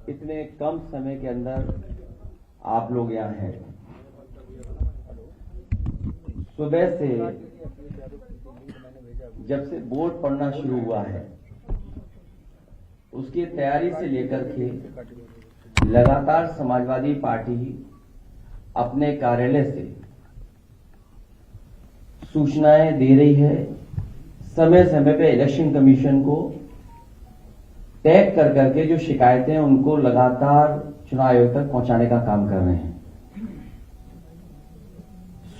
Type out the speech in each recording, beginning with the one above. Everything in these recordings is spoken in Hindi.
इतने कम समय के अंदर आप लोग यहाँ हैं। सुबह से जब से बोर्ड पढ़ना शुरू हुआ है उसकी तैयारी से लेकर के लगातार समाजवादी पार्टी अपने कार्यालय से सूचनाएं दे रही है। समय समय पे इलेक्शन कमीशन को टैग कर करके जो शिकायतें हैं उनको लगातार चुनाव आयोग तक पहुंचाने का काम कर रहे हैं।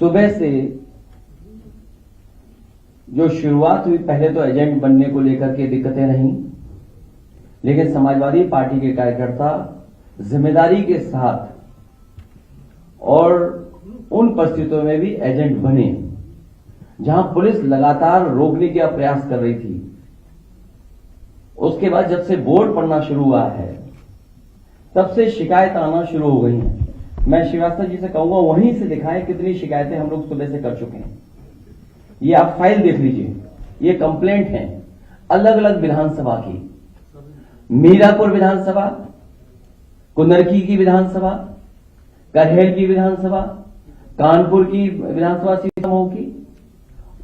सुबह से जो शुरुआत हुई, पहले तो एजेंट बनने को लेकर के दिक्कतें रहीं, लेकिन समाजवादी पार्टी के कार्यकर्ता जिम्मेदारी के साथ और उन परिस्थितियों में भी एजेंट बने जहां पुलिस लगातार रोकने का प्रयास कर रही थी। उसके बाद जब से बोर्ड पढ़ना शुरू हुआ है तब से शिकायत आना शुरू हो गई हैं। मैं श्रीवास्तव जी से कहूंगा वहीं से दिखाएं कितनी शिकायतें हम लोग सुबह से कर चुके हैं। ये आप फाइल देख लीजिए, ये कंप्लेंट है अलग अलग विधानसभा की, मीरापुर विधानसभा, कुंदरकी की विधानसभा, करहेल की विधानसभा, कानपुर की विधानसभा सीतामऊ की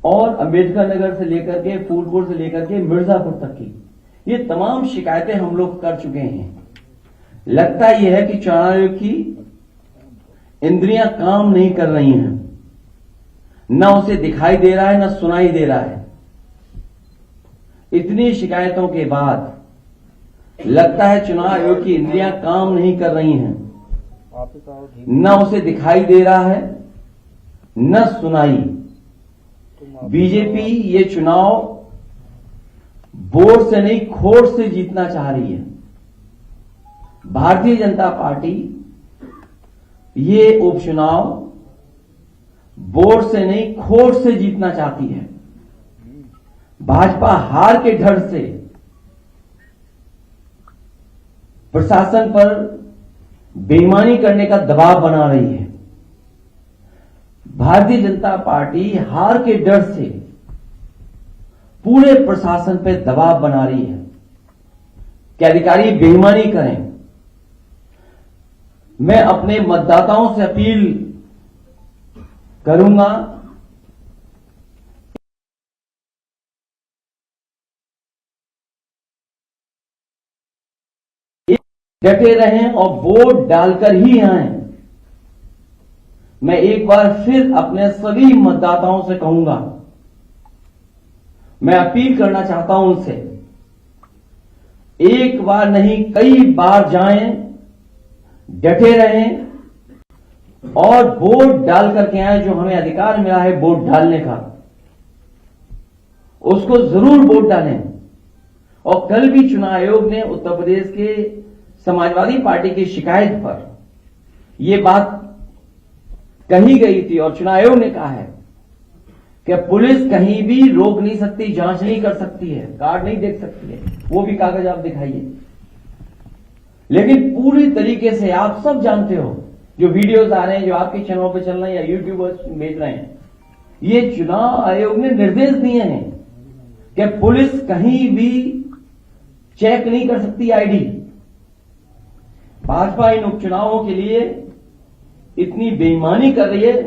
और अंबेडकर नगर से लेकर के फूलपुर से लेकर के मिर्जापुर तक की, ये तमाम शिकायतें हम लोग कर चुके हैं। लगता यह है कि चुनाव आयोग की इंद्रियां काम नहीं कर रही हैं, न उसे दिखाई दे रहा है न सुनाई दे रहा है। इतनी शिकायतों के बाद लगता है चुनाव आयोग की इंद्रियां काम नहीं कर रही हैं, न उसे दिखाई दे रहा है न सुनाई। बीजेपी ये चुनाव वोट से नहीं खोट से जीतना चाह रही है। भारतीय जनता पार्टी ये उपचुनाव वोट से नहीं खोट से जीतना चाहती है। भाजपा हार के डर से प्रशासन पर बेईमानी करने का दबाव बना रही है। भारतीय जनता पार्टी हार के डर से पूरे प्रशासन पे दबाव बना रही है कि अधिकारी बेईमानी करें। मैं अपने मतदाताओं से अपील करूंगा डटे रहें और वोट डालकर ही आएं। मैं एक बार फिर अपने सभी मतदाताओं से कहूंगा, मैं अपील करना चाहता हूं उनसे, एक बार नहीं कई बार जाएं, डटे रहें और वोट डाल करके आए। जो हमें अधिकार मिला है वोट डालने का, उसको जरूर वोट डालें। और कल भी चुनाव आयोग ने उत्तर प्रदेश के समाजवादी पार्टी की शिकायत पर यह बात कही गई थी और चुनाव आयोग ने कहा है कि पुलिस कहीं भी रोक नहीं सकती, जांच नहीं कर सकती है, कार्ड नहीं देख सकती है, वो भी कागज आप दिखाइए। लेकिन पूरी तरीके से आप सब जानते हो, जो वीडियोस आ रहे हैं, जो आपके चैनलों पे चल रहे हैं या यूट्यूबर्स भेज रहे हैं, ये चुनाव आयोग ने निर्देश दिए हैं कि पुलिस कहीं भी चेक नहीं कर सकती आईडी। भाजपा इन उपचुनावों के लिए इतनी बेईमानी कर रही है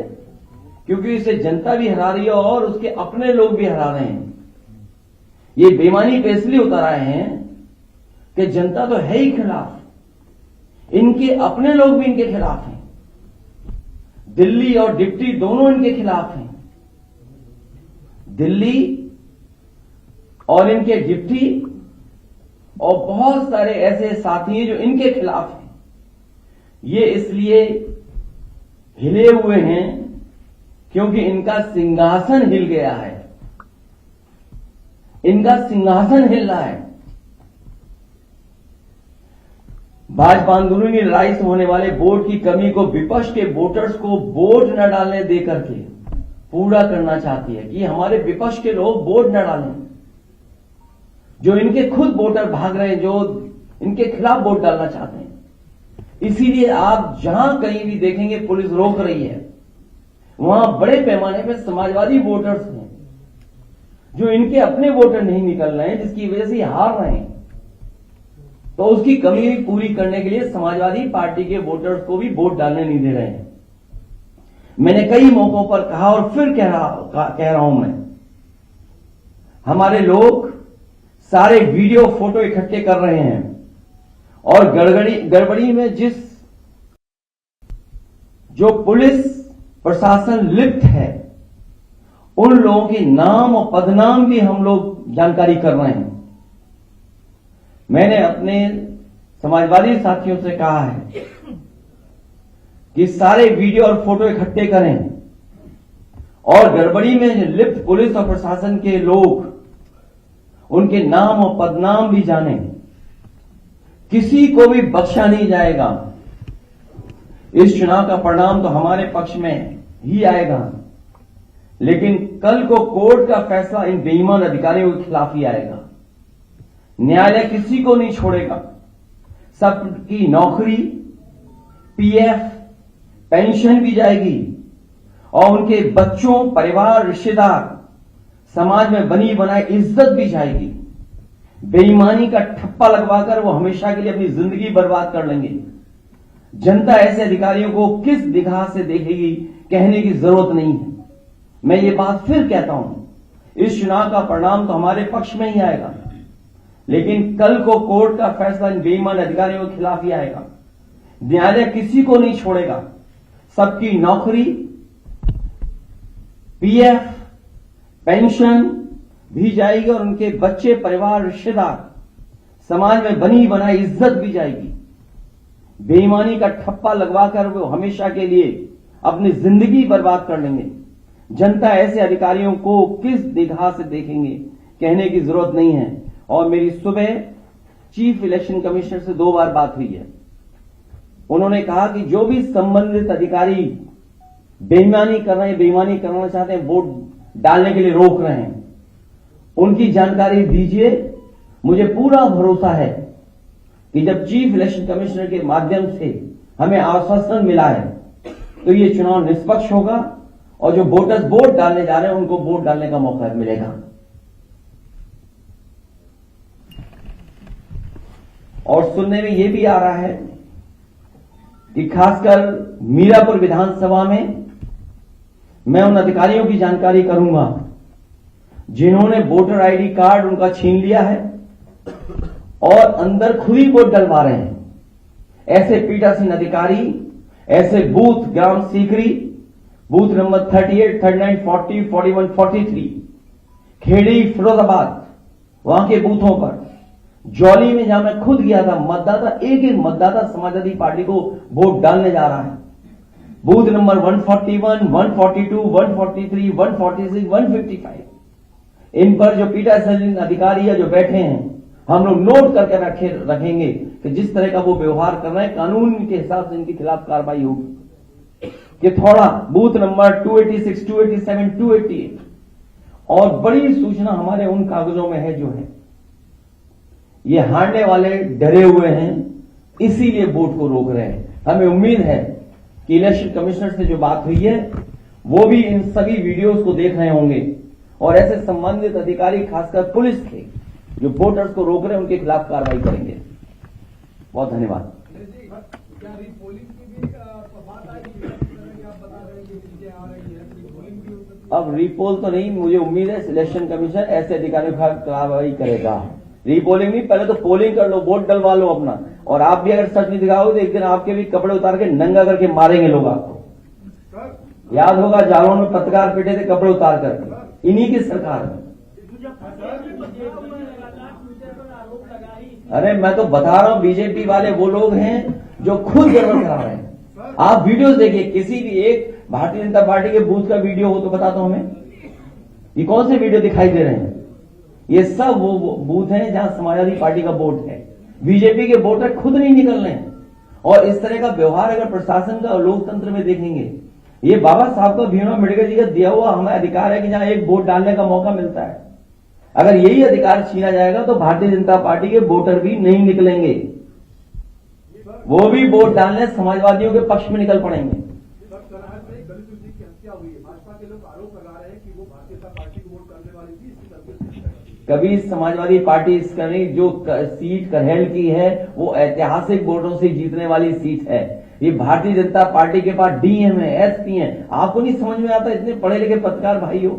क्योंकि इसे जनता भी हरा रही है और उसके अपने लोग भी हरा रहे हैं। ये बेईमानी पे इसलिए उतर आए हैं कि जनता तो है ही खिलाफ, इनके अपने लोग भी इनके खिलाफ हैं। दिल्ली और डिप्टी दोनों इनके खिलाफ हैं। दिल्ली और इनके डिप्टी और बहुत सारे ऐसे साथी हैं जो इनके खिलाफ हैं। ये इसलिए हिले हुए हैं क्योंकि इनका सिंहासन हिल गया है, इनका सिंहासन हिल रहा है। भाजपा आंदोलनी लड़ाई से होने वाले वोट की कमी को विपक्ष के वोटर्स को वोट न डालने देकर के पूरा करना चाहती है कि हमारे विपक्ष के लोग वोट न डालें। जो इनके खुद वोटर भाग रहे हैं, जो इनके खिलाफ वोट डालना चाहते हैं। इसीलिए आप जहां कहीं भी देखेंगे पुलिस रोक रही है, वहां बड़े पैमाने पर समाजवादी वोटर्स हैं जो इनके अपने वोटर नहीं निकल रहे हैं, जिसकी वजह से हार रहे हैं। तो उसकी कमी पूरी करने के लिए समाजवादी पार्टी के वोटर्स को भी वोट डालने नहीं दे रहे हैं। मैंने कई मौकों पर कहा और फिर कह रहा हूं मैं, हमारे लोग सारे वीडियो फोटो इकट्ठे कर रहे हैं और गड़बड़ी में जो पुलिस प्रशासन लिप्त है उन लोगों के नाम और पदनाम भी हम लोग जानकारी कर रहे हैं। मैंने अपने समाजवादी साथियों से कहा है कि सारे वीडियो और फोटो इकट्ठे करें और गड़बड़ी में लिप्त पुलिस और प्रशासन के लोग उनके नाम और पदनाम भी जानें। किसी को भी बख्शा नहीं जाएगा। इस चुनाव का परिणाम तो हमारे पक्ष में ही आएगा, लेकिन कल को कोर्ट का फैसला इन बेईमान अधिकारियों के खिलाफ ही आएगा। न्यायालय किसी को नहीं छोड़ेगा। सबकी नौकरी, पीएफ, पेंशन भी जाएगी और उनके बच्चों, परिवार, रिश्तेदार, समाज में बनी बनाई इज्जत भी जाएगी। बेईमानी का ठप्पा लगवाकर वो हमेशा के लिए अपनी जिंदगी बर्बाद कर लेंगे। जनता ऐसे अधिकारियों को किस निगाह से देखेगी कहने की जरूरत नहीं है। मैं ये बात फिर कहता हूं, इस चुनाव का परिणाम तो हमारे पक्ष में ही आएगा, लेकिन कल को कोर्ट का फैसला इन बेईमान अधिकारियों के खिलाफ ही आएगा। न्यायालय किसी को नहीं छोड़ेगा। सबकी नौकरी, पीएफ, पेंशन भी जाएगी और उनके बच्चे, परिवार, रिश्तेदार, समाज में बनी बनाई इज्जत भी जाएगी। बेईमानी का ठप्पा लगवाकर वो हमेशा के लिए अपनी जिंदगी बर्बाद कर लेंगे। जनता ऐसे अधिकारियों को किस निगाह से देखेंगे कहने की जरूरत नहीं है। और मेरी सुबह चीफ इलेक्शन कमिश्नर से 2 बार बात हुई है। उन्होंने कहा कि जो भी संबंधित अधिकारी बेईमानी कर रहे हैं, बेईमानी करना चाहते हैं, वोट डालने के लिए रोक रहे हैं, उनकी जानकारी दीजिए। मुझे पूरा भरोसा है कि जब चीफ इलेक्शन कमिश्नर के माध्यम से हमें आश्वासन मिला है तो ये चुनाव निष्पक्ष होगा और जो वोटर्स वोट डालने जा रहे हैं उनको वोट डालने का मौका मिलेगा। और सुनने में यह भी आ रहा है कि खासकर मीरापुर विधानसभा में मैं उन अधिकारियों की जानकारी करूंगा जिन्होंने वोटर आईडी कार्ड उनका छीन लिया है और अंदर खुद ही वोट डलवा रहे हैं। ऐसे पीठासीन अधिकारी, ऐसे बूथ ग्राम सीकरी, बूथ नंबर 38, 39, 40, 41, 43, खेड़ी, फिरोजाबाद, वहां के बूथों पर, जौली में जहां मैं खुद गया था, मतदाता एक मतदाता समाजवादी पार्टी को वोट डालने जा रहा है। बूथ नंबर 141, 142, 143, 146, 155, इन पर जो पीठासीन अधिकारी या जो बैठे हैं हम लोग नोट करके रखेंगे कि जिस तरह का वो व्यवहार कर रहे हैं कानून के हिसाब से इनके खिलाफ कार्रवाई होगी। कि थोड़ा बूथ नंबर 286, 287, 288 और बड़ी सूचना हमारे उन कागजों में है जो है ये हारने वाले डरे हुए हैं, इसीलिए वोट को रोक रहे हैं। हमें उम्मीद है कि इलेक्शन कमिश्नर से जो बात हुई है वो भी इन सभी वीडियोस को देख रहे होंगे और ऐसे संबंधित अधिकारी खासकर पुलिस के जो वोटर्स को रोक रहे हैं उनके खिलाफ कार्रवाई करेंगे। बहुत धन्यवाद। अब रीपोल तो नहीं, मुझे उम्मीद है इलेक्शन कमीशन ऐसे अधिकारियों के खिलाफ कार्रवाई करेगा। रीपोलिंग नहीं, पहले तो पोलिंग कर लो, वोट डलवा लो अपना। और आप भी अगर सच नहीं दिखाओगे तो एक दिन आपके भी कपड़े उतार के नंगा करके मारेंगे लोग आपको। याद होगा जालों में पत्रकार पिटे थे कपड़े उतार कर, इन्हीं की सरकार में। अरे मैं तो बता रहा हूं, बीजेपी वाले वो लोग हैं जो खुद गड़बड़ करा रहे हैं। आप वीडियोस देखिए, किसी भी एक भारतीय जनता पार्टी के बूथ का वीडियो हो तो बता दो हमें, ये कौन से वीडियो दिखाई दे रहे हैं? ये सब वो बूथ हैं जहां समाजवादी पार्टी का वोट है। बीजेपी के वोटर खुद नहीं निकल रहे हैं। और इस तरह का व्यवहार अगर प्रशासन का और लोकतंत्र में देखेंगे, ये बाबा साहब का भीमराव अम्बेडकर जी का दिया हुआ हमें अधिकार है कि जहां एक वोट डालने का मौका मिलता है, अगर यही अधिकार छीना जाएगा तो भारतीय जनता पार्टी के वोटर भी नहीं निकलेंगे, वो भी वोट डालने समाजवादियों के पक्ष में निकल पड़ेंगे। भाजपा के लोग आरोप लगा रहे हैं कि वो भारतीय जनता पार्टी को वोट करने वाले भी इसकी तरफ से कभी समाजवादी पार्टी इसका नहीं, जो सीट करहेल की है वो ऐतिहासिक वोटों से जीतने वाली सीट है। ये भारतीय जनता पार्टी के पास डीएम है, एसपी है। आपको नहीं समझ में आता इतने पढ़े लिखे पत्रकार भाई हो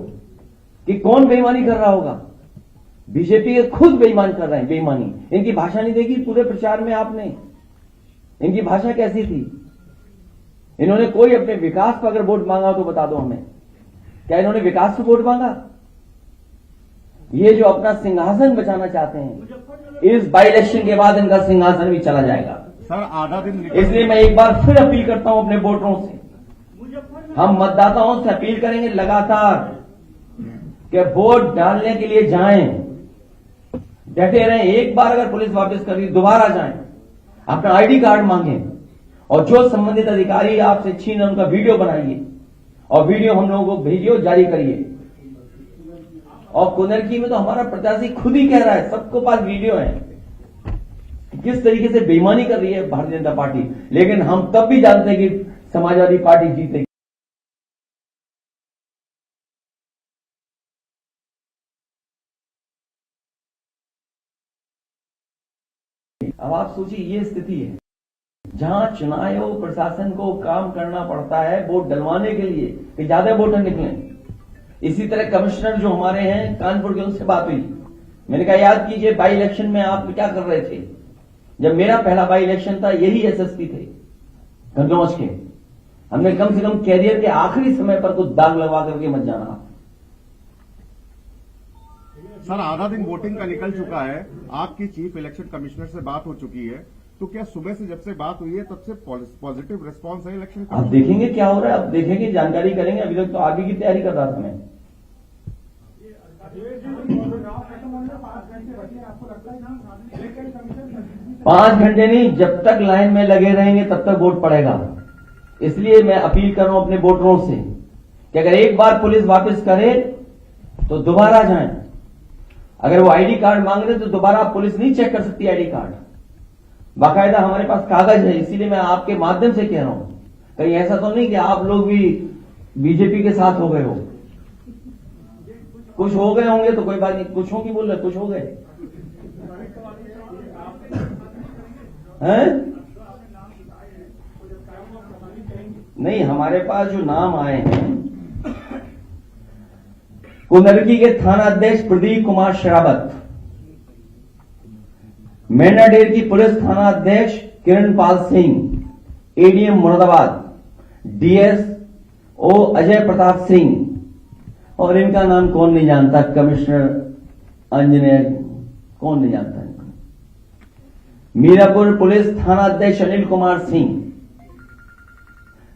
कि कौन बेईमानी कर रहा होगा? बीजेपी के खुद बेईमान कर रहे हैं, बेईमानी। इनकी भाषा नहीं देखी पूरे प्रचार में आपने? इनकी भाषा कैसी थी? इन्होंने कोई अपने विकास पर अगर वोट मांगा तो बता दो हमें, क्या इन्होंने विकास पर वोट मांगा? ये जो अपना सिंहासन बचाना चाहते हैं, इस बाई इलेक्शन के बाद इनका सिंहासन भी चला जाएगा सर। आधा दिन इसलिए मैं एक बार फिर अपील करता हूं अपने वोटरों से, हम मतदाताओं से अपील करेंगे लगातार कि वोट डालने के लिए जाएं, डटे रहें। एक बार अगर पुलिस वापस कर दी दोबारा जाएं, अपना आईडी कार्ड मांगें और जो संबंधित अधिकारी आपसे छीन उनका वीडियो बनाइए और वीडियो हम लोगों को भेजिए, जारी करिए। और कुंदरकी में तो हमारा प्रत्याशी खुद ही कह रहा है, सबको पास वीडियो है, किस तरीके से बेईमानी कर रही है भारतीय जनता पार्टी। लेकिन हम तब भी जानते हैं कि समाजवादी पार्टी जीतेगी। अब आप सोचिए, ये स्थिति है जहां चुनाव आयोग प्रशासन को काम करना पड़ता है वोट डलवाने के लिए कि ज्यादा वोटर निकले। इसी तरह कमिश्नर जो हमारे हैं कानपुर के, उनसे बात हुई, मैंने कहा याद कीजिए बाई इलेक्शन में आप क्या कर रहे थे? जब मेरा पहला बाई इलेक्शन था यही एसएसपी थे गंगोमच के, हमने कम से कम कैरियर के आखिरी समय पर कुछ दाग लगवा करके मत जाना। सर आधा दिन वोटिंग का निकल चुका है, आपकी चीफ इलेक्शन कमिश्नर से बात हो चुकी है, तो क्या सुबह से जब से बात हुई है तब से पॉजिटिव रिस्पांस है इलेक्शन का? आप देखेंगे क्या हो रहा है, आप देखेंगे, जानकारी करेंगे। अभी तक तो आगे की तैयारी कर रहा था मैं। 5 घंटे नहीं, जब तक लाइन में लगे रहेंगे तब तक वोट पड़ेगा। इसलिए मैं अपील कर रहा हूं अपने वोटरों से कि अगर एक बार पुलिस वापस करे तो दोबारा जाएं। अगर वो आईडी कार्ड मांग रहे तो दोबारा पुलिस नहीं चेक कर सकती आईडी कार्ड, बाकायदा हमारे पास कागज है। इसीलिए मैं आपके माध्यम से कह रहा हूं, कहीं ऐसा तो नहीं कि आप लोग भी बीजेपी के साथ हो गए हो। कुछ हो गए होंगे तो कोई बात नहीं, कुछ हो की बोल रहे, कुछ हो गए हैं? नहीं, हमारे पास जो नाम आए हैं, कुंदरकी के थाना अध्यक्ष प्रदीप कुमार शरावत, मेंढाडेर की पुलिस थाना अध्यक्ष किरणपाल सिंह, एडीएम मुरादाबाद डीएसओ अजय प्रताप सिंह, और इनका नाम कौन नहीं जानता, कमिश्नर अंजनेय, कौन नहीं जानता इनको। मीरापुर पुलिस थाना अध्यक्ष अनिल कुमार सिंह।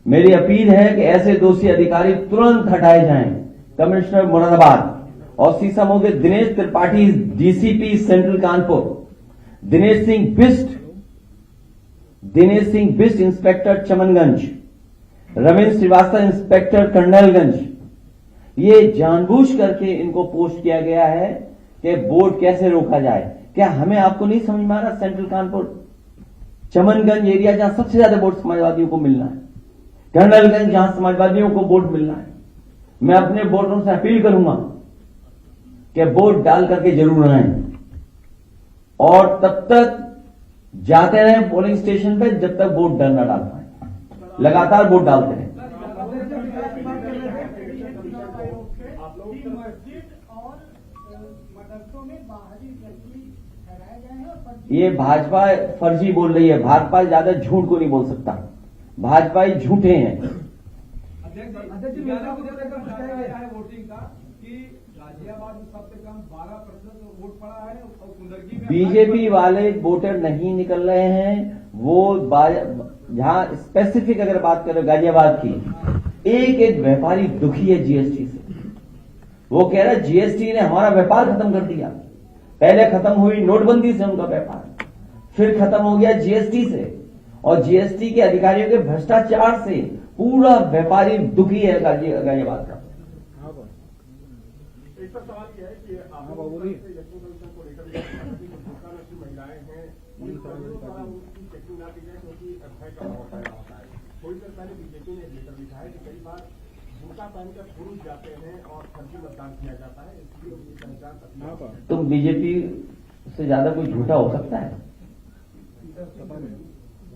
मेरी अपील है कि ऐसे दोषी अधिकारी तुरंत हटाए जाएं। कमिश्नर मुरादाबाद और सीसामऊ के Dinesh Tripathi DCP central Kanpur, Dinesh Singh Bisht inspector Chamanganj, Ravindra Srivastava inspector Colonelganj. ये जानबूझ करके इनको पोस्ट किया गया है कि वोट कैसे रोका जाए। क्या हमें आपको नहीं समझ में आ रहा? सेंट्रल कानपुर चमनगंज एरिया जहां सबसे ज्यादा वोट समाजवादियों को मिलना है, कर्नलगंज जहां समाजवादियों को वोट मिलना है, मैं अपने वोटरों से अपील करूंगा कि वोट डाल करके जरूर आएं और तब तक जाते रहें पोलिंग स्टेशन पे जब तक वोट डर न डाल पाए। लगातार वोट डालते रहें। ये भाजपा फर्जी बोल रही है, भाजपा ज्यादा झूठ को नहीं बोल सकता, भाजपा ही झूठे हैं। वोटिंग का कि गाजियाबाद में सबसे कम 12% वोट पड़ा है और कुंदरकी में बीजेपी वाले वोटर नहीं निकल रहे हैं। वो जहां स्पेसिफिक अगर बात करें गाजियाबाद की, एक एक व्यापारी दुखी है जीएसटी से। वो कह रहा है जीएसटी ने हमारा व्यापार खत्म कर दिया। पहले खत्म हुई नोटबंदी से उनका व्यापार, फिर खत्म हो गया जीएसटी से, और जीएसटी के अधिकारियों के भ्रष्टाचार से पूरा व्यापारी दुखी है गाजियाबाद का। एक सवाल यह है कि इलेक्शन कमीशन को लेकर महिलाएं हैं, उनकी चेकिंग ना की जाए क्योंकि एफआईआर का बहुत फायदा होता है। थोड़ी देर पहले बीजेपी ने लेकर लिखा है कि कई बार बुर्का पहनकर पुरुष जाते हैं और फर्जी मतदान किया जाता है, इसलिए उनकी पहचान तुम बीजेपी से ज्यादा कोई झूठा हो सकता है?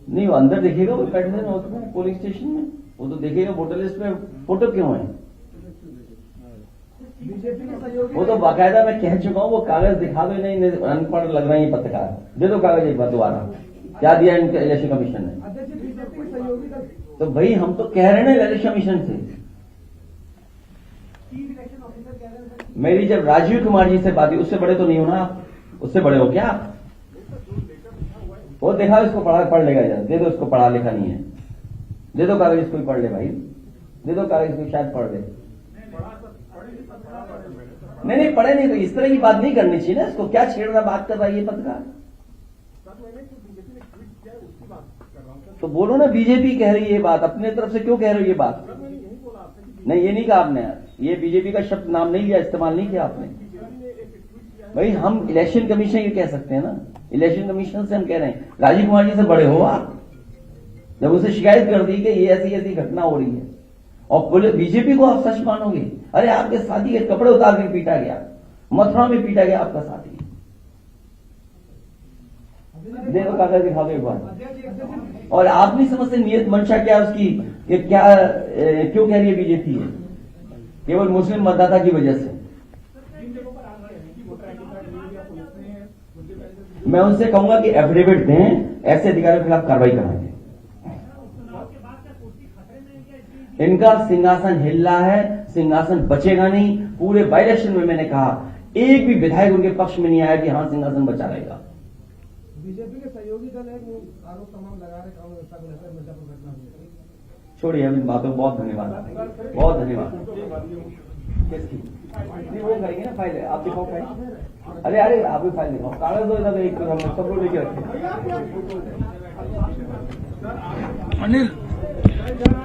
नहीं, वो अंदर देखेगा, वो बैठे होते हैं पोलिंग स्टेशन में, वो तो देखेगा वोटर लिस्ट में फोटो क्यों है। बीजेपी के सहयोगी वो तो बाकायदा मैं कह चुका हूँ, वो कागज दिखा दो, नहीं अनपढ़ लग रहे हैं पत्रकार, दे दो कागज एक बार दोबारा, क्या दिया इनके इलेक्शन कमीशन ने। अध्यक्ष बीजेपी के सहयोगी दल तो भाई हम तो कह रहे हैं ना इलेक्शन कमीशन से, चीफ इलेक्शन ऑफिसर कह रहे हैं मेरी जब राजीव कुमार जी से बात हुई, उससे बड़े तो नहीं हो ना आप, उससे बड़े हो क्या आप? वो देखा, इसको पढ़ लेगा यार, दे दो इसको, पढ़ा लिखा नहीं है, दे दो कागज इसको, पढ़ ले भाई, दे दो कागज इसको, शायद पढ़ ले। नहीं पढ़े नहीं, तो इस तरह की बात नहीं करनी चाहिए ना, इसको क्या छेड़ रहा बात कर रहा है ये पत्रकार। बीजेपी ने ट्वीट किया है उसकी बात कर रहा हूँ तो बोलो ना, बीजेपी कह रही है ये बात, अपने तरफ से क्यों कह रहे हो ये बात? सर। मैंने यही बोला आपसे कि नहीं, ये नहीं कहा आपने, ये बीजेपी का शब्द नाम नहीं लिया, इस्तेमाल नहीं किया आपने। बीजेपी ने एक ट्वीट किया है। भाई हम इलेक्शन कमीशन ये कह सकते हैं ना, इलेक्शन कमीशन से हम कह रहे हैं, राजीव कुमार जी से बड़े हो आप, जब उसे शिकायत कर दी कि ये ऐसी ऐसी घटना हो रही है, और बीजेपी को आप सच मानोगे? अरे आपके साथी के कपड़े उतार के पीटा गया, मथुरा में पीटा गया आपका साथी, देखो कागज दिखा दो एक बार। और आप नहीं समझते नियत मंशा क्या है उसकी, कि क्या क्यों कह रही है बीजेपी है, केवल मुस्लिम मतदाता की वजह से। मैं उनसे कहूंगा कि एफिडेविट दें, ऐसे अधिकारियों के खिलाफ कार्रवाई कराएं। इनका सिंहासन हिल रहा है, सिंहासन बचेगा नहीं। पूरे बाई इलेक्शन में मैंने कहा, एक भी विधायक उनके पक्ष में नहीं आया कि हाँ सिंहासन बचा रहेगा। बीजेपी के सहयोगी दल है वो आरोप तमाम लगा रहे कानून व्यवस्था को लेकर मिर्जापुर घटना हुई। छोड़िए अभी बातों, बहुत धन्यवाद, बहुत धन्यवाद। किसकी? नहीं, वो करेंगे ना फाइल, आप दिखाओ फाइल। अरे आप भी फाइल दिखाओ, कागज दो इधर, एक हम सब लोग लेके रखें। अनिल